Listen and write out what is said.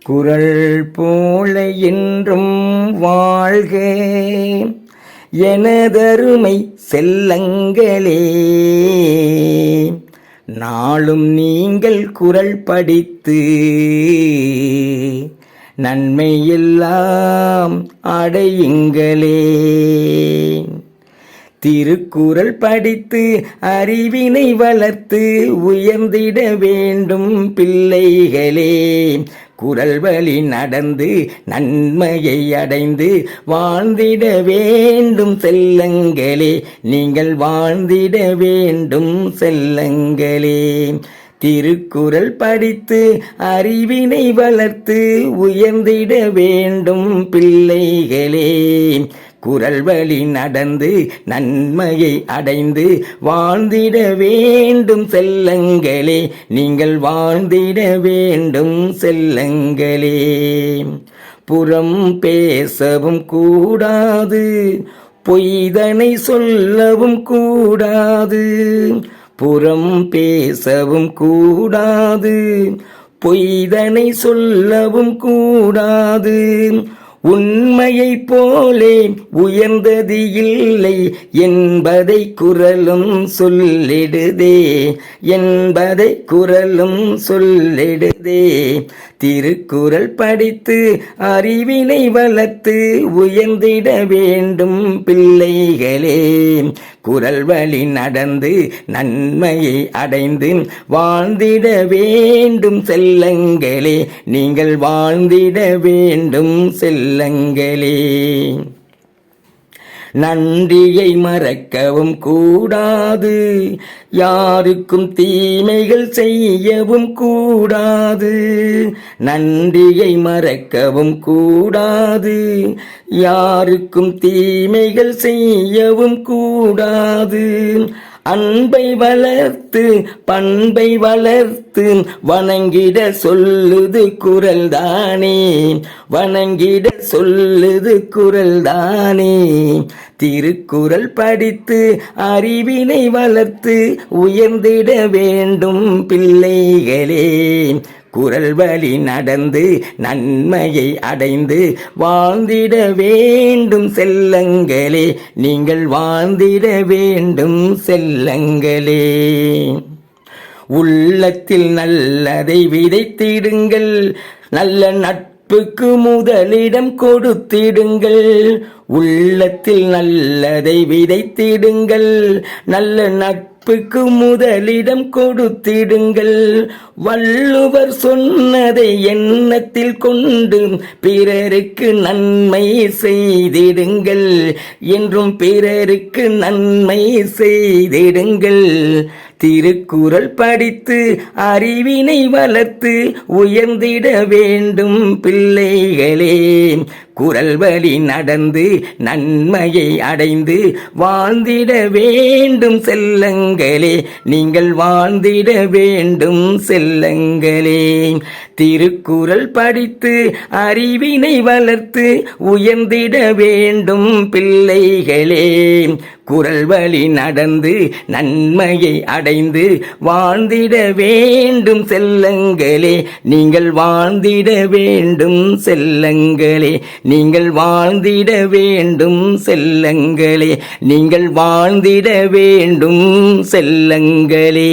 குரல் போல என்றும் வாழ்க எனதருமை செல்லங்களே. நாளும் நீங்கள் குரல் படித்து நன்மையெல்லாம் அடையுங்களே. திருக்குறள் படித்து அறிவினை வளர்த்து உயர்ந்திட வேண்டும் பிள்ளைகளே. குரல் வழி நடந்து நன்மையை அடைந்து வாழ்ந்திட வேண்டும் செல்லங்களே. நீங்கள் வாழ்ந்திட வேண்டும் செல்லங்களே. திருக்குறள் படித்து அறிவினை வளர்த்து உயர்ந்திட வேண்டும் பிள்ளைகளே. குரல் வழி நடந்து நன்மையை அடைந்து வாழ்ந்திட வேண்டும் செல்லங்களே. நீங்கள் வாழ்ந்திட வேண்டும் செல்லங்களே. புறம் பேசவும் கூடாது, பொய்தனை சொல்லவும் கூடாது. புறம் பேசவும் கூடாது, பொய்தனை சொல்லவும் கூடாது. உண்மையை போலே உயர்ந்தது இல்லை என்பதை குரலும் சொல்லிடுதே, என்பதை குரலும் சொல்லிடுதே. திருக்குறள் படித்து அறிவினை வளர்த்து உயர்ந்திட வேண்டும் பிள்ளைகளே. குரல் வழி நடந்து நன்மையை அடைந்து வாழ்ந்திட வேண்டும் செல்லங்களே. நீங்கள் வாழ்ந்திட வேண்டும் செல்லங்களே. நன்றியை மறக்கவும் கூடாது, யாருக்கும் தீமைகள் செய்யவும் கூடாது. நன்றியை மறக்கவும் கூடாது, யாருக்கும் தீமைகள் செய்யவும் கூடாது. அன்பை வளர்த்து பண்பை வளர்த்து வணங்கிட சொல்லுது குரல் தானே, வணங்கிட சொல்லுது குரல் தானே. திருக்குறள் படித்து அறிவினை வளர்த்து உயர்ந்திட வேண்டும் பிள்ளைகளே. குரல் வழி நடந்து நன்மையை அடைந்து வாழ்ந்திட வேண்டும் செல்லங்களே. நீங்கள் வாழ்ந்திட வேண்டும் செல்லங்களே. உள்ளத்தில் நல்லதை விதைத்திடுங்கள், நல்ல நட்புக்கு முதலிடம் கொடுத்திடுங்கள். உள்ளத்தில் நல்லதை விதைத்திடுங்கள், நல்ல நட்புக்கு முதலிடம் கொடுத்திடுங்கள். வள்ளுவர் சொன்னதை எண்ணத்தில் கொண்டு பிறருக்கு நன்மை செய்திடுங்கள், என்றும் பிறருக்கு நன்மை செய்திடுங்கள். திருக்குறள் படித்து அறிவினை வளர்த்து உயர்ந்திட வேண்டும் பிள்ளைகளே. குரல் வழி நடந்து நன்மையை அடைந்து வாழ்ந்திட வேண்டும் செல்லங்களே. நீங்கள் வாழ்ந்திட வேண்டும் செல்லங்களே. திருக்குறள் படித்து அறிவினை வளர்த்து உயர்ந்திட வேண்டும் பிள்ளைகளே. குரல் வழி நடந்து நன்மையை அடைந்து வாழ்ந்திட வேண்டும் செல்லங்களே. நீங்கள் வாழ்ந்திட வேண்டும் செல்லங்களே. நீங்கள் வாழ்ந்திட வேண்டும் செல்லங்களே. நீங்கள் வாழ்ந்திட வேண்டும் செல்லங்களே.